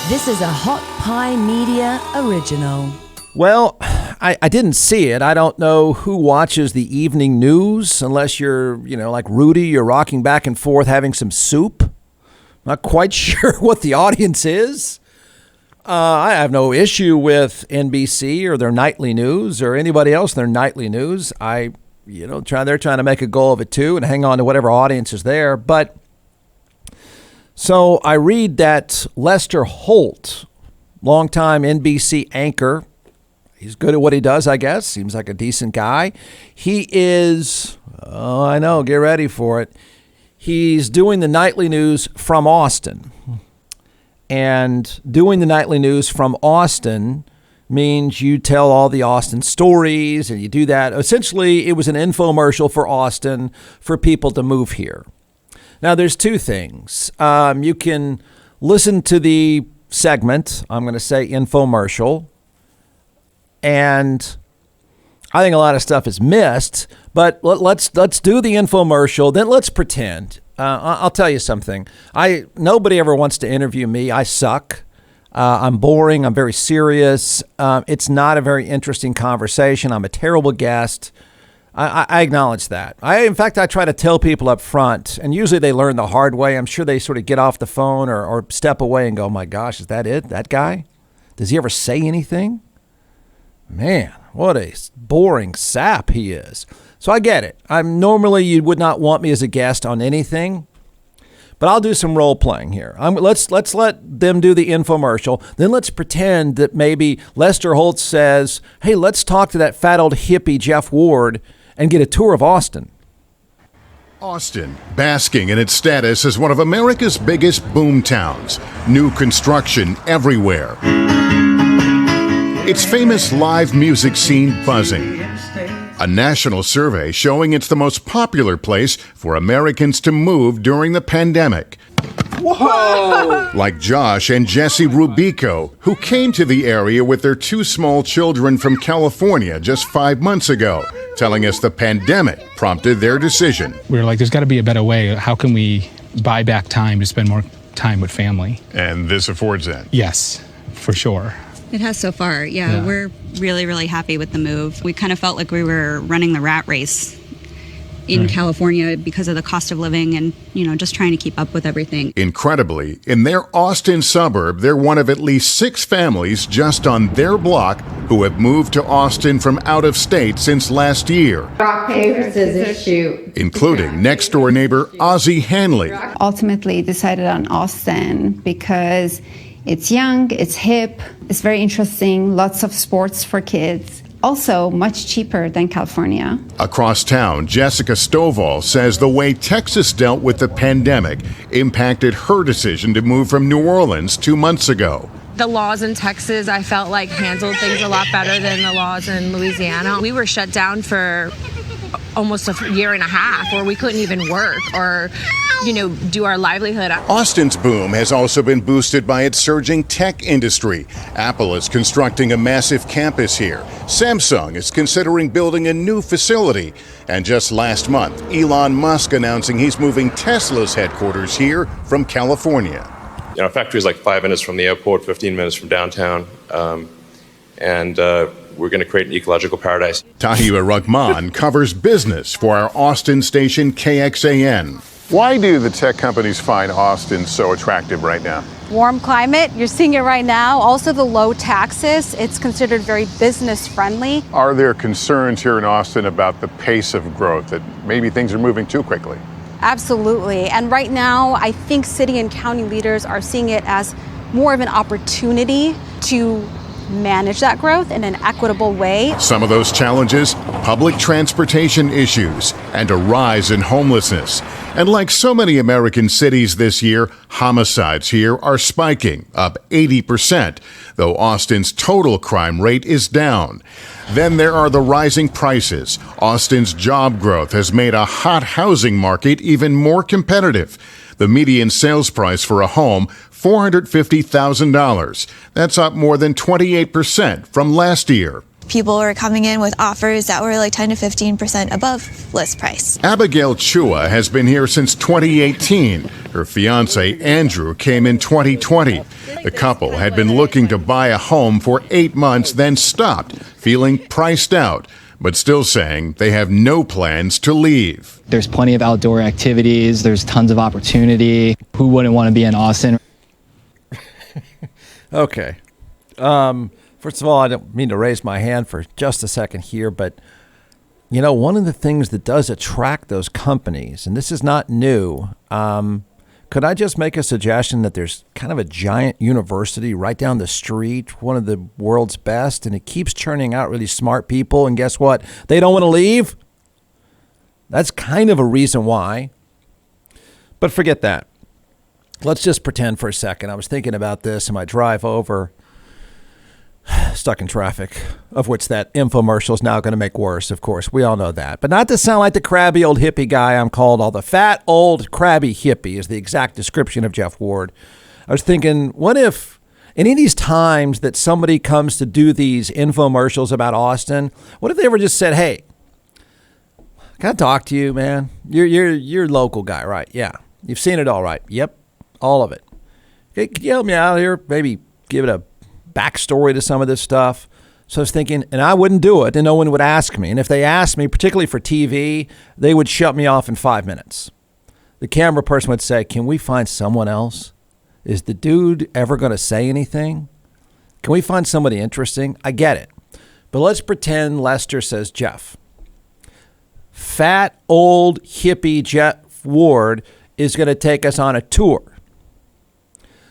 This is a Hot Pie Media original. Well, I didn't see it. I don't know who watches the evening news unless you're, like Rudy, you're rocking back and forth having some soup. Not quite sure what the audience is. I have no issue with NBC or their nightly news or anybody else in their nightly news. They're trying to make a goal of it too and hang on to whatever audience is there. But so I read that Lester Holt, longtime NBC anchor, he's good at what he does, I guess. Seems like a decent guy. He is, I know, get ready for it. He's doing the nightly news from Austin. And doing the nightly news from Austin means you tell all the Austin stories and you do that. Essentially, it was an infomercial for Austin for people to move here. Now, there's two things. You can listen to the segment, I'm going to say infomercial, and I think a lot of stuff is missed, but let's do the infomercial, then let's pretend. I'll tell you something. Nobody ever wants to interview me. I suck. I'm boring. I'm very serious. It's not a very interesting conversation. I'm a terrible guest. I acknowledge that. In fact, I try to tell people up front, and usually they learn the hard way. I'm sure they sort of get off the phone or step away and go, oh my gosh, is that it? That guy? Does he ever say anything? Man, what a boring sap he is. So I get it. Normally you would not want me as a guest on anything, but I'll do some role playing here. Let's let them do the infomercial. Then let's pretend that maybe Lester Holt says, hey, let's talk to that fat old hippie Jeff Ward and get a tour of Austin. Austin, basking in its status as one of America's biggest boom towns. New construction everywhere. Its famous live music scene buzzing. A national survey showing it's the most popular place for Americans to move during the pandemic. Whoa! Like Josh and Jesse Rubico, who came to the area with their two small children from California just 5 months ago, telling us the pandemic prompted their decision. We were like, there's got to be a better way. How can we buy back time to spend more time with family? And this affords that? Yes, for sure. It has so far, yeah. We're really, really happy with the move. We kind of felt like we were running the rat race in California because of the cost of living and, just trying to keep up with everything. Incredibly, in their Austin suburb, they're one of at least 6 families just on their block who have moved to Austin from out of state since last year. Rock, paper, scissors, shoot. Including next-door neighbor Ozzie Hanley. Ultimately decided on Austin because it's young, it's hip, it's very interesting, lots of sports for kids. Also, much cheaper than California. Across town, Jessica Stovall says the way Texas dealt with the pandemic impacted her decision to move from New Orleans 2 months ago. The laws in Texas, I felt like handled things a lot better than the laws in Louisiana. We were shut down for almost a year and a half where we couldn't even work or do our livelihood. Austin's boom has also been boosted by its surging tech industry. Apple is constructing a massive campus here. Samsung is considering building a new facility. And just last month, Elon Musk announcing he's moving Tesla's headquarters here from California. Our factory is like 5 minutes from the airport, 15 minutes from downtown. We're going to create an ecological paradise. Tahira Rahman covers business for our Austin station KXAN. Why do the tech companies find Austin so attractive right now? Warm climate, you're seeing it right now. Also the low taxes, it's considered very business friendly. Are there concerns here in Austin about the pace of growth, that maybe things are moving too quickly? Absolutely, and right now I think city and county leaders are seeing it as more of an opportunity to manage that growth in an equitable way. Some of those challenges, public transportation issues and a rise in homelessness. And like so many American cities this year, homicides here are spiking, up 80%, though Austin's total crime rate is down. Then there are the rising prices. Austin's job growth has made a hot housing market even more competitive. The median sales price for a home, $450,000. That's up more than 28% from last year. people were coming in with offers that were like 10 to 15% above list price. Abigail Chua has been here since 2018. Her fiancé, Andrew, came in 2020. The couple had been looking to buy a home for 8 months, then stopped, feeling priced out, but still saying they have no plans to leave. There's plenty of outdoor activities. There's tons of opportunity. Who wouldn't want to be in Austin? Okay. First of all, I don't mean to raise my hand for just a second here, but, you know, one of the things that does attract those companies, and this is not new, could I just make a suggestion that there's kind of a giant university right down the street, one of the world's best, and it keeps churning out really smart people, and guess what? They don't want to leave. That's kind of a reason why. But forget that. Let's just pretend for a second. I was thinking about this in my drive over, stuck in traffic, of which that infomercial is now going to make worse, of course. We all know that. But not to sound like the crabby old hippie guy I'm called, all the fat old crabby hippie is the exact description of Jeff Ward. I was thinking, what if any of these times that somebody comes to do these infomercials about Austin, what if they ever just said, hey, can I talk to you, man? You're a local guy, right? Yeah. You've seen it all, right? Yep. All of it. Okay, could you help me out here? Maybe give it a backstory to some of this stuff. So I was thinking, and I wouldn't do it, and no one would ask me. And if they asked me, particularly for TV, they would shut me off in 5 minutes. The camera person would say, can we find someone else? Is the dude ever going to say anything? Can we find somebody interesting? I get it. But let's pretend Lester says, Jeff, fat old hippie Jeff Ward is going to take us on a tour.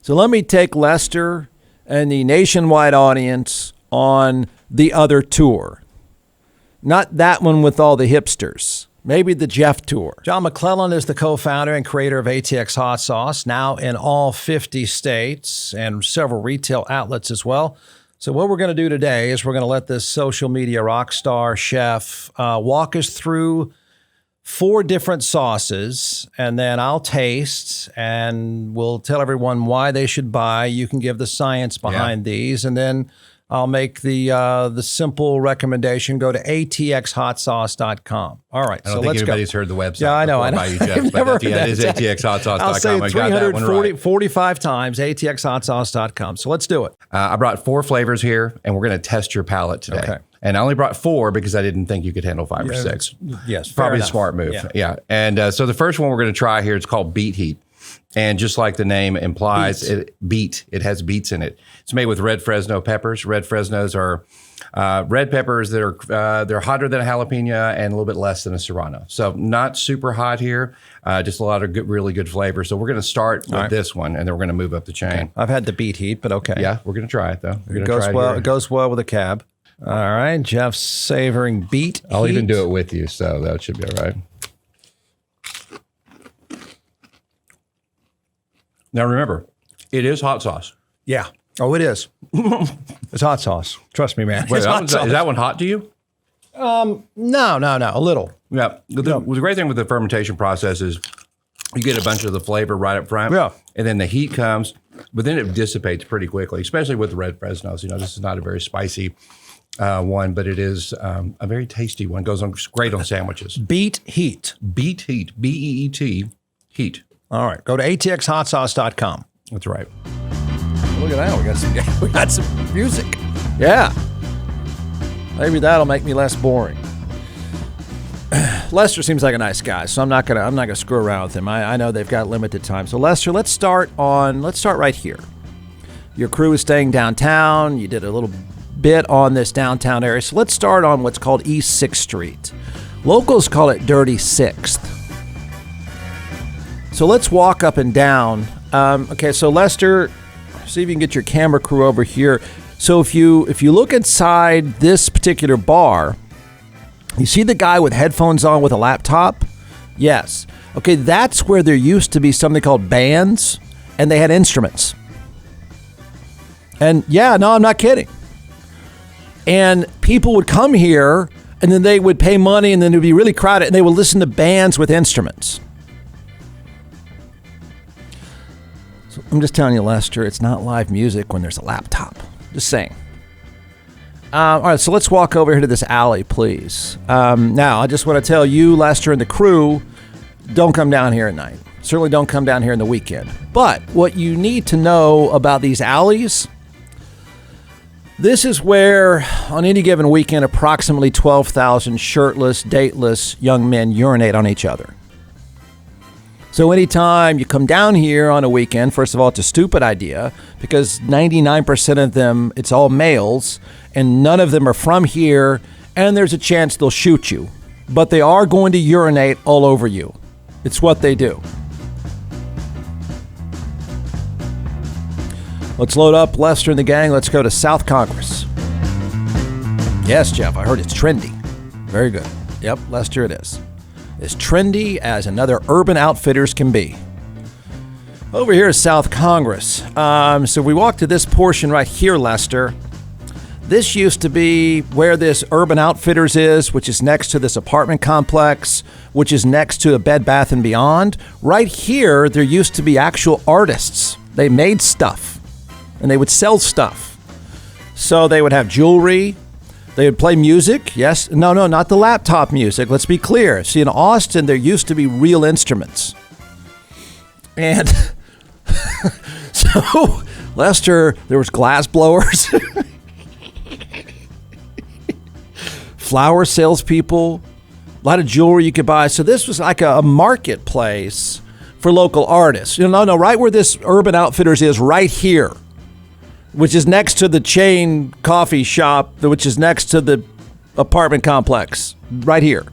So let me take Lester and the nationwide audience on the other tour. Not that one with all the hipsters. Maybe the Jeff tour. John McClellan is the co-founder and creator of ATX Hot Sauce, now in all 50 states and several retail outlets as well. So what we're going to do today is we're going to let this social media rock star chef walk us through 4 different sauces, and then I'll taste, and we'll tell everyone why they should buy. You can give the science behind these, and then I'll make the simple recommendation. Go to atxhotsauce.com. All right, I don't think let's anybody's go. heard the website. Yeah, I know. About you, Jeff, but it is atxhotsauce.com. I'll say I got that one right. 45 times, atxhotsauce.com. So let's do it. I brought 4 flavors here, and we're going to test your palate today. Okay. And I only brought 4 because I didn't think you could handle 5 or 6. Yes, probably a smart move. Yeah. And so the first one we're going to try here, it's called Beet Heat. And just like the name implies, it has beets in it. It's made with red Fresno peppers. Red Fresnos are red peppers that are they're hotter than a jalapeno and a little bit less than a serrano. So not super hot here, just a lot of good, really good flavor. So we're going to start with this one, and then we're going to move up the chain. Okay. I've had the Beet Heat, but okay. Yeah, we're going to try it though. It goes well with a cab. All right, Jeff's savoring Beet I'll Heat. even do it with you, so that should be all right. Now remember, it is hot sauce. Yeah. Oh, it is. It's hot sauce. Trust me, man. Wait, is that one hot to you? No, a little. Yeah. The great thing with the fermentation process is you get a bunch of the flavor right up front. Yeah. And then the heat comes, but then it dissipates pretty quickly, especially with the red Fresnos. You know, this is not a very spicy one, but it is a very tasty one. Goes on great on sandwiches. Beet Heat. Beet Heat. B-E-E-T. Heat. All right. Go to atxhotsauce.com. That's right. Look at that. We got some music. Yeah. Maybe that'll make me less boring. Lester seems like a nice guy, so I'm not gonna screw around with him. I know they've got limited time. So Lester, let's start right here. Your crew is staying downtown. You did a little bit on this downtown area. So let's start on what's called East 6th Street. Locals call it Dirty 6th. So let's walk up and down. Okay, so Lester, see if you can get your camera crew over here. So if you look inside this particular bar, you see the guy with headphones on with a laptop? Yes. Okay, that's where there used to be something called bands, and they had instruments. And yeah, no, I'm not kidding. And people would come here, and then they would pay money, and then it would be really crowded, and they would listen to bands with instruments. So I'm just telling you, Lester, it's not live music when there's a laptop. Just saying. All right, so let's walk over here to this alley, please. Now, I just want to tell you, Lester and the crew, don't come down here at night. Certainly don't come down here in the weekend. But what you need to know about these alleys, this is where, on any given weekend, approximately 12,000 shirtless, dateless young men urinate on each other. So anytime you come down here on a weekend, first of all, it's a stupid idea because 99% of them, it's all males, and none of them are from here, and there's a chance they'll shoot you. But they are going to urinate all over you. It's what they do. Let's load up Lester and the gang. Let's go to South Congress. Yes, Jeff, I heard it's trendy. Very good. Yep, Lester, it is. As trendy as another Urban Outfitters can be. Over here is South Congress. So we walk to this portion right here, Lester. This used to be where this Urban Outfitters is, which is next to this apartment complex, which is next to a Bed Bath & Beyond. Right here, there used to be actual artists. They made stuff, and they would sell stuff. So they would have jewelry. They would play music. Yes. No, not the laptop music. Let's be clear. See, in Austin, there used to be real instruments. And so, Lester, there was glass blowers, flower salespeople, a lot of jewelry you could buy. So this was like a marketplace for local artists. No, right where this Urban Outfitters is, right here, which is next to the chain coffee shop, which is next to the apartment complex, right here.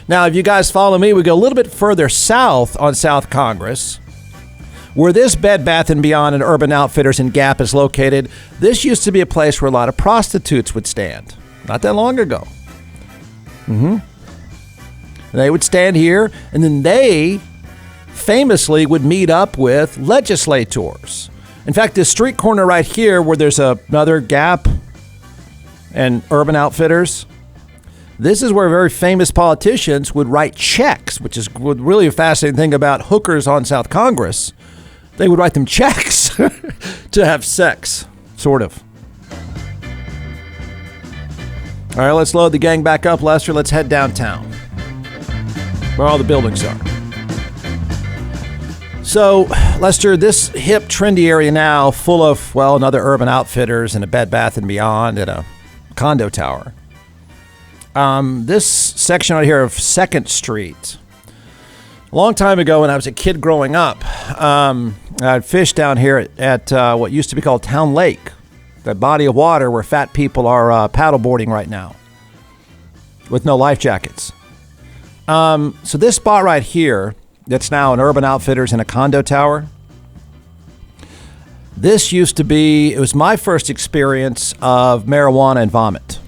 Now, if you guys follow me, we go a little bit further south on South Congress, where this Bed Bath & Beyond and Urban Outfitters in Gap is located. This used to be a place where a lot of prostitutes would stand, not that long ago. They would stand here, and then they famously would meet up with legislators. In fact, this street corner right here where there's another Gap and Urban Outfitters, this is where very famous politicians would write checks, which is really a fascinating thing about hookers on South Congress. They would write them checks to have sex, sort of. All right, let's load the gang back up, Lester. Let's head downtown, where all the buildings are. So, Lester, this hip, trendy area now, full of, well, another Urban Outfitters and a Bed Bath & Beyond and a condo tower. This section right here of 2nd Street, a long time ago when I was a kid growing up, I'd fish down here at what used to be called Town Lake, that body of water where fat people are paddleboarding right now with no life jackets. So this spot right here, that's now an Urban Outfitters and a condo tower. This used to be, it was my first experience of marijuana and vomit.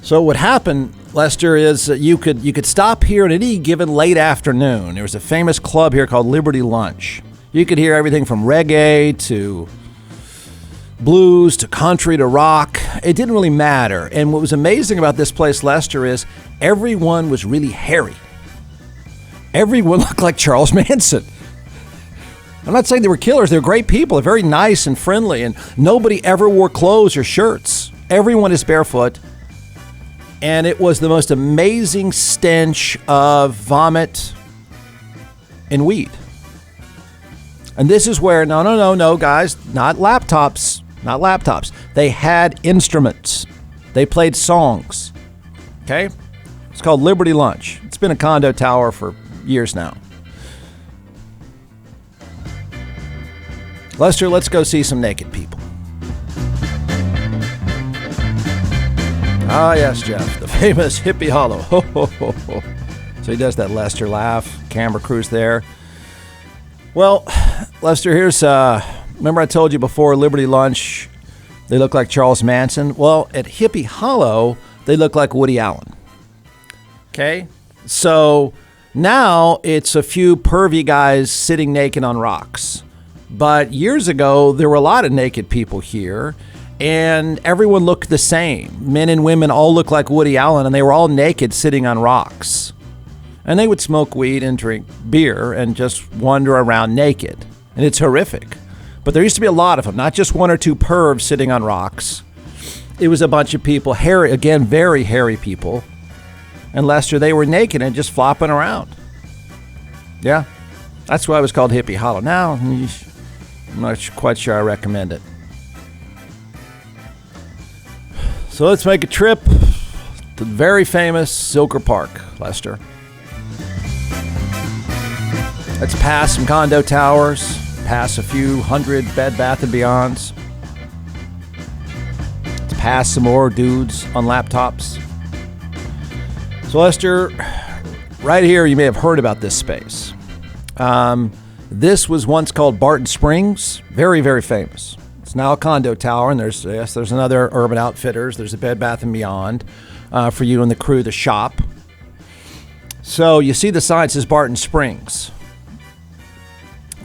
So what happened, Lester, is that you could stop here at any given late afternoon. There was a famous club here called Liberty Lunch. You could hear everything from reggae to blues to country to rock. It didn't really matter. And what was amazing about this place, Lester, is everyone was really hairy. Everyone looked like Charles Manson. I'm not saying they were killers. They were great people. They're very nice and friendly. And nobody ever wore clothes or shirts. Everyone is barefoot. And it was the most amazing stench of vomit and weed. And this is where, no, guys, not laptops. They had instruments. They played songs. Okay? It's called Liberty Lunch. It's been a condo tower for years now. Lester, let's go see some naked people. Ah, yes, Jeff, the famous Hippie Hollow. Ho, ho, ho, ho. So he does that Lester laugh. Camera crew's there. Well, Lester, here's, remember I told you before, Liberty Lunch, they look like Charles Manson? Well, at Hippie Hollow, they look like Woody Allen. Okay? So now it's a few pervy guys sitting naked on rocks. But years ago, there were a lot of naked people here, and everyone looked the same. Men and women all looked like Woody Allen, and they were all naked sitting on rocks. And they would smoke weed and drink beer and just wander around naked. And it's horrific. But there used to be a lot of them, not just one or two pervs sitting on rocks. it was a bunch of people, hairy, again, very hairy people. And Lester, they were naked and just flopping around. Yeah, that's why it was called Hippie Hollow. Now, I'm not quite sure I recommend it. So let's make a trip to the very famous Zilker Park, Lester. Let's pass some condo towers, pass a few hundred Bed Bath & Beyonds. Let's pass some more dudes on laptops. So Lester, right here, you may have heard about this space. This was once called Barton Springs, very, very famous. It's now a condo tower, and there's another Urban Outfitters. There's a Bed Bath & Beyond for you and the crew to shop. So you see the sign says Barton Springs.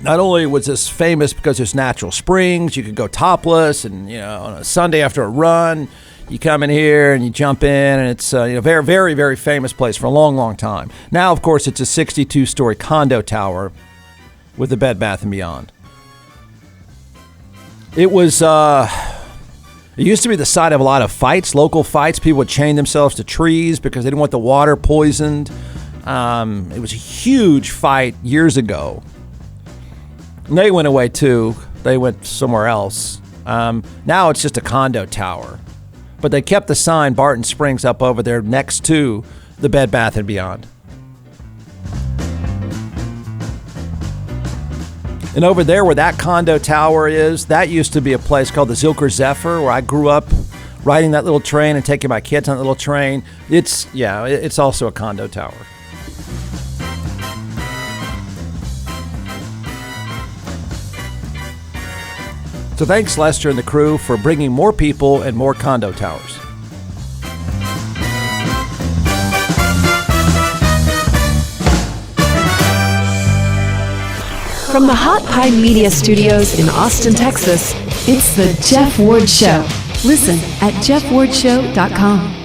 Not only was this famous because there's natural springs, you could go topless, and on a Sunday after a run, you come in here and you jump in, and it's very, very, very famous place for a long, long time. Now, of course, it's a 62-story condo tower with the Bed Bath & Beyond. It was, it used to be the site of a lot of fights, local fights. People would chain themselves to trees because they didn't want the water poisoned. It was a huge fight years ago. And they went away too. They went somewhere else. Now it's just a condo tower. But they kept the sign Barton Springs up over there next to the Bed Bath & Beyond. And over there where that condo tower is, that used to be a place called the Zilker Zephyr, where I grew up riding that little train and taking my kids on that little train. It's also a condo tower. So thanks, Lester and the crew, for bringing more people and more condo towers. From the Hot Pie Media Studios in Austin, Texas, it's The Jeff Ward Show. Listen at jeffwardshow.com.